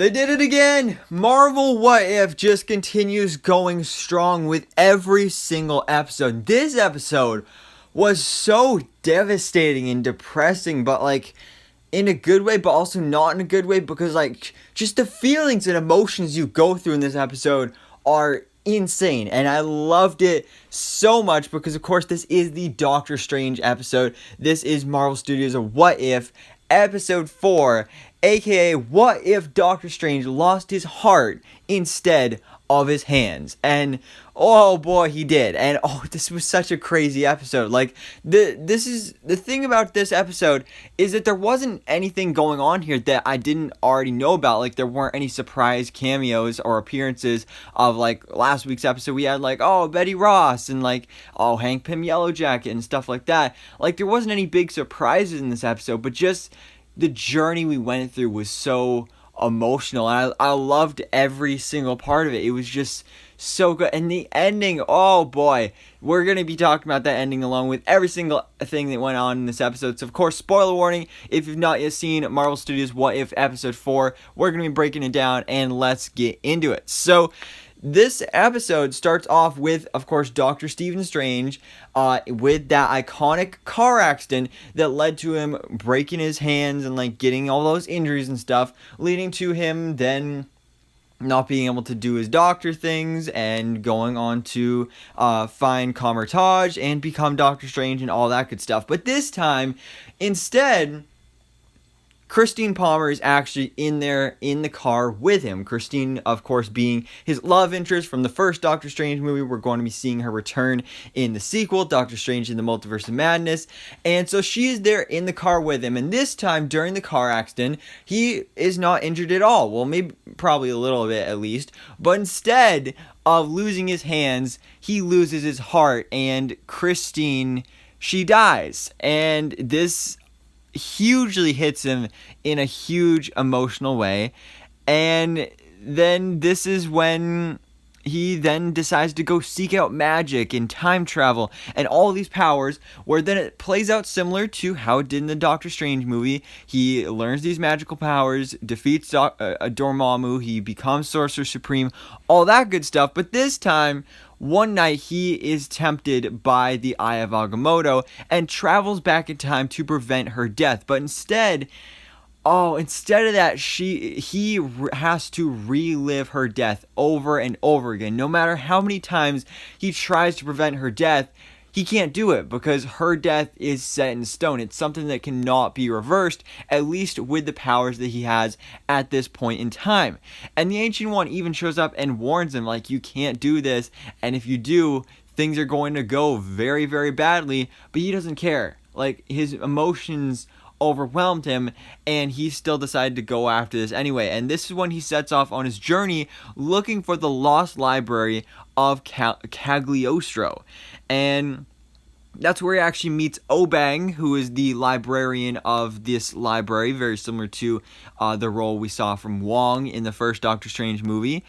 They did it again! Marvel What If just continues going strong with every single episode. This episode was so devastating and depressing, but in a good way, but also not in a good way, because just the feelings and emotions you go through in this episode are insane, and I loved it so much because of course this is the Doctor Strange episode. This is Marvel Studios' What If episode 4, aka what if Doctor Strange lost his heart instead of his hands. And oh boy, he did. And oh, this was such a crazy episode. This is the thing about this episode, is that there wasn't anything going on here that I didn't already know about. There weren't any surprise cameos or appearances of last week's episode. We had Betty Ross and Hank Pym Yellowjacket and stuff like that. There wasn't any big surprises in this episode, but just the journey we went through was so emotional. I loved every single part of it. It was just so good. And the ending, oh boy, we're going to be talking about that ending along with every single thing that went on in this episode. So of course, spoiler warning, if you've not yet seen Marvel Studios What If episode 4, we're going to be breaking it down, and let's get into it. So this episode starts off with, of course, Dr. Stephen Strange with that iconic car accident that led to him breaking his hands and getting all those injuries and stuff, leading to him then not being able to do his doctor things and going on to find Kamar-Taj and become Doctor Strange and all that good stuff. But this time, instead, Christine Palmer is actually in the car with him. Christine, of course, being his love interest from the first Doctor Strange movie. We're going to be seeing her return in the sequel, Doctor Strange in the Multiverse of Madness. And so she is there in the car with him. And this time, during the car accident, he is not injured at all. Well, probably a little bit at least. But instead of losing his hands, he loses his heart. And Christine, she dies. And this hugely hits him in a huge emotional way, and then this is when he then decides to go seek out magic and time travel and all these powers, where then it plays out similar to how it did in the Doctor Strange movie. He learns these magical powers, defeats Dormammu, he becomes Sorcerer Supreme, all that good stuff. But this time, one night he is tempted by the Eye of Agamotto and travels back in time to prevent her death. But instead of that, he has to relive her death over and over again. No matter how many times he tries to prevent her death, he can't do it because her death is set in stone. It's something that cannot be reversed, at least with the powers that he has at this point in time. And the Ancient One even shows up and warns him, you can't do this, and if you do, things are going to go very, very badly. But he doesn't care. His emotions overwhelmed him, and he still decided to go after this anyway. And this is when he sets off on his journey looking for the lost library of Cagliostro. And that's where he actually meets Obang, who is the librarian of this library, very similar to the role we saw from Wong in the first Doctor Strange movie.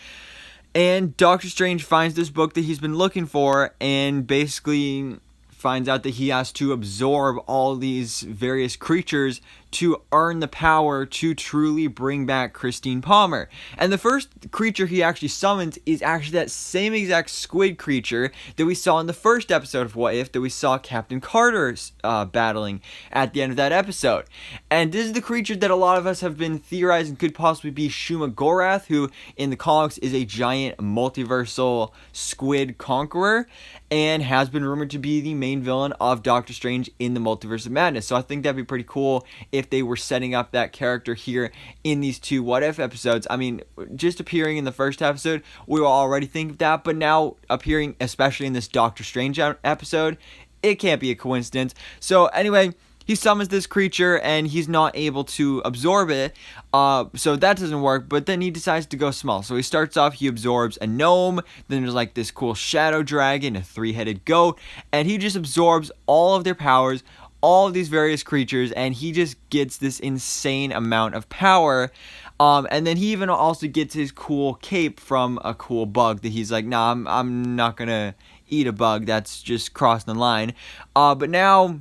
And Doctor Strange finds this book that he's been looking for, and basically finds out that he has to absorb all these various creatures to earn the power to truly bring back Christine Palmer. And the first creature he actually summons is actually that same exact squid creature that we saw in the first episode of What If, that we saw Captain Carter battling at the end of that episode. And this is the creature that a lot of us have been theorizing could possibly be Shuma Gorath, who in the comics is a giant multiversal squid conqueror and has been rumored to be the main villain of Doctor Strange in the Multiverse of Madness. So I think that'd be pretty cool if they were setting up that character here in these two What If episodes. I mean, just appearing in the first episode, we were already thinking of that, but now appearing especially in this Doctor Strange episode, it can't be a coincidence. So anyway, he summons this creature and he's not able to absorb it, so that doesn't work. But then he decides to go small. So he starts off, he absorbs a gnome, then there's this cool shadow dragon, a 3-headed goat, and he just absorbs all of their powers, all of these various creatures, and he just gets this insane amount of power. And then he even also gets his cool cape from a cool bug that he's like, nah, I'm not gonna eat a bug, that's just crossing the line. But now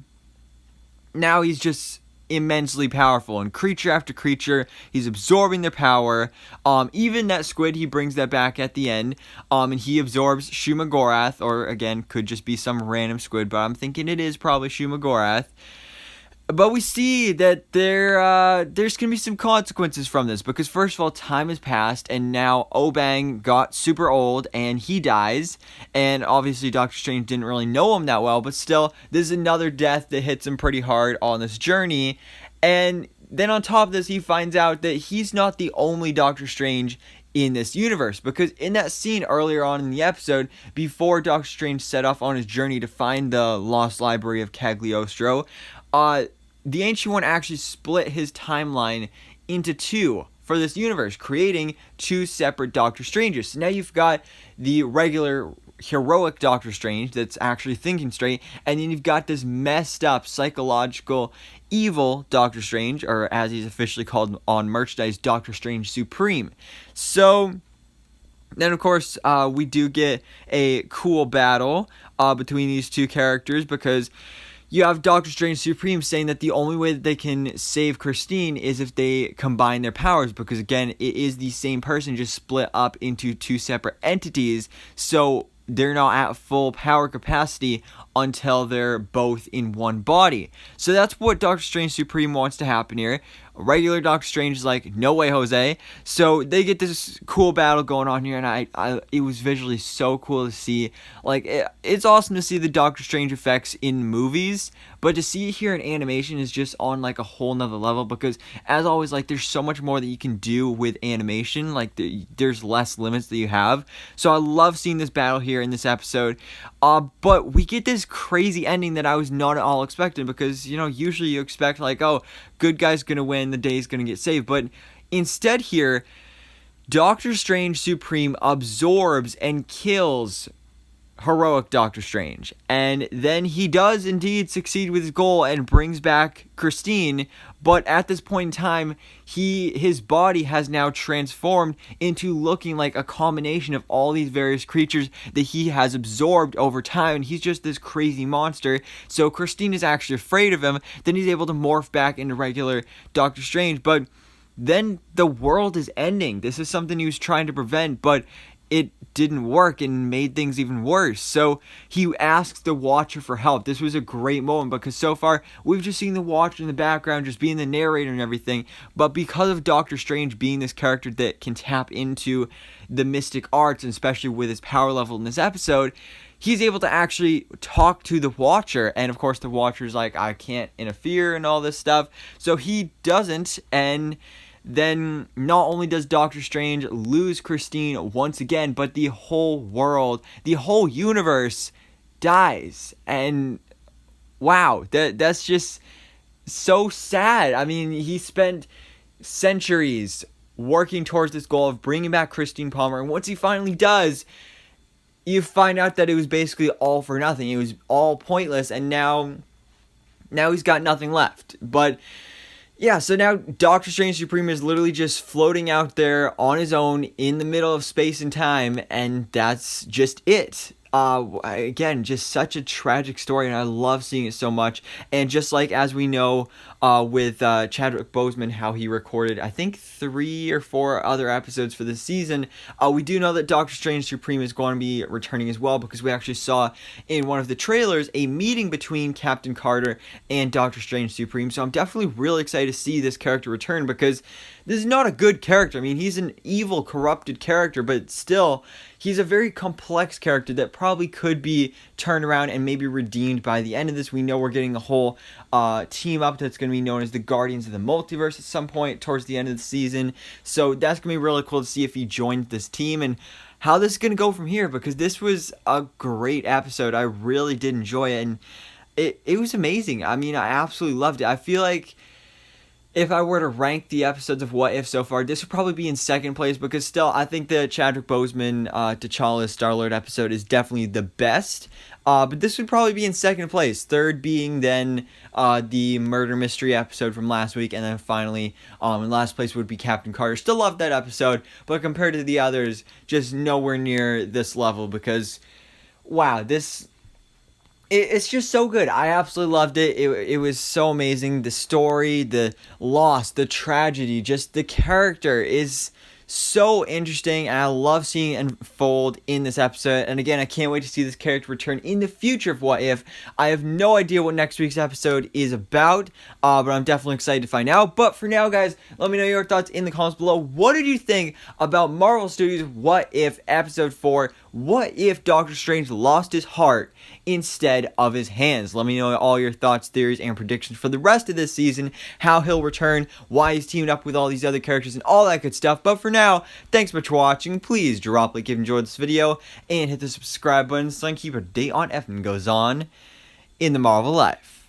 he's just immensely powerful, and creature after creature, he's absorbing their power. Even that squid, he brings that back at the end, and he absorbs Shuma Gorath, or again, could just be some random squid, but I'm thinking it is probably Shuma Gorath. But we see that there's going to be some consequences from this, because first of all, time has passed, and now Obang got super old, and he dies, and obviously Doctor Strange didn't really know him that well, but still, this is another death that hits him pretty hard on this journey, and then on top of this, he finds out that he's not the only Doctor Strange in this universe, because in that scene earlier on in the episode, before Doctor Strange set off on his journey to find the lost library of Cagliostro, the Ancient One actually split his timeline into two for this universe, creating two separate Doctor Stranges. So now you've got the regular heroic Doctor Strange that's actually thinking straight, and then you've got this messed up psychological evil Doctor Strange, or as he's officially called on merchandise, Doctor Strange Supreme. So then, of course, we do get a cool battle between these two characters, because you have Doctor Strange Supreme saying that the only way that they can save Christine is if they combine their powers, because again, it is the same person just split up into two separate entities, so they're not at full power capacity until they're both in one body. So that's what Doctor Strange Supreme wants to happen here. Regular Doctor Strange is like, no way, Jose. So they get this cool battle going on here, and I it was visually so cool to see. Like, it's awesome to see the Doctor Strange effects in movies, but to see it here in animation is just on like a whole nother level, because as always, like, there's so much more that you can do with animation. Like, there's less limits that you have. So I love seeing this battle here in this episode. But we get this crazy ending that I was not at all expecting, because, you know, usually you expect like, oh, good guy's gonna win, the day's gonna get saved, but instead here, Doctor Strange Supreme absorbs and kills heroic Doctor Strange, and then he does indeed succeed with his goal and brings back Christine, but at this point in time, his body has now transformed into looking like a combination of all these various creatures that he has absorbed over time, and he's just this crazy monster. So Christine is actually afraid of him. Then he's able to morph back into regular Doctor Strange, but then the world is ending. This is something he was trying to prevent, but it didn't work and made things even worse. So he asks the Watcher for help. This was a great moment, because so far we've just seen the Watcher in the background just being the narrator and everything, but because of Doctor Strange being this character that can tap into the mystic arts, and especially with his power level in this episode, he's able to actually talk to the Watcher, and of course the Watcher's like, I can't interfere and all this stuff, so he doesn't, and then not only does Doctor Strange lose Christine once again, but the whole world, the whole universe dies. And wow, that's just so sad. I mean, he spent centuries working towards this goal of bringing back Christine Palmer, and once he finally does, you find out that it was basically all for nothing. It was all pointless, and now he's got nothing left. But yeah, so now Doctor Strange Supreme is literally just floating out there on his own in the middle of space and time, and that's just it. Again, just such a tragic story, and I love seeing it so much. And just like as we know with Chadwick Boseman, how he recorded, I think 3 or 4 other episodes for this season, we do know that Doctor Strange Supreme is going to be returning as well, because we actually saw in one of the trailers a meeting between Captain Carter and Doctor Strange Supreme. So I'm definitely really excited to see this character return, because this is not a good character. I mean, he's an evil, corrupted character, but still, he's a very complex character that probably could be turned around and maybe redeemed by the end of this. We know we're getting a whole team up that's going to be known as the Guardians of the Multiverse at some point towards the end of the season. So that's going to be really cool to see if he joins this team and how this is going to go from here, because this was a great episode. I really did enjoy it, and it was amazing. I mean, I absolutely loved it. I feel like if I were to rank the episodes of What If so far, this would probably be in second place, because still, I think the Chadwick Boseman T'Challa Star-Lord episode is definitely the best. But this would probably be in second place. Third being then the murder mystery episode from last week, and then finally, in last place would be Captain Carter. Still love that episode, but compared to the others, just nowhere near this level, because wow, this It's just so good. I absolutely loved it. It was so amazing. The story, the loss, the tragedy, just the character is so interesting, and I love seeing it unfold in this episode. And again, I can't wait to see this character return in the future of What If. I have no idea what next week's episode is about, but I'm definitely excited to find out. But for now, guys, let me know your thoughts in the comments below. What did you think about Marvel Studios' What If Episode 4? What if Doctor Strange lost his heart instead of his hands? Let me know all your thoughts, theories, and predictions for the rest of this season, how he'll return, why he's teamed up with all these other characters, and all that good stuff. But for now, thanks so much for watching. Please drop a like if you enjoyed this video, and hit the subscribe button so I can keep a date on everything goes on in the Marvel life.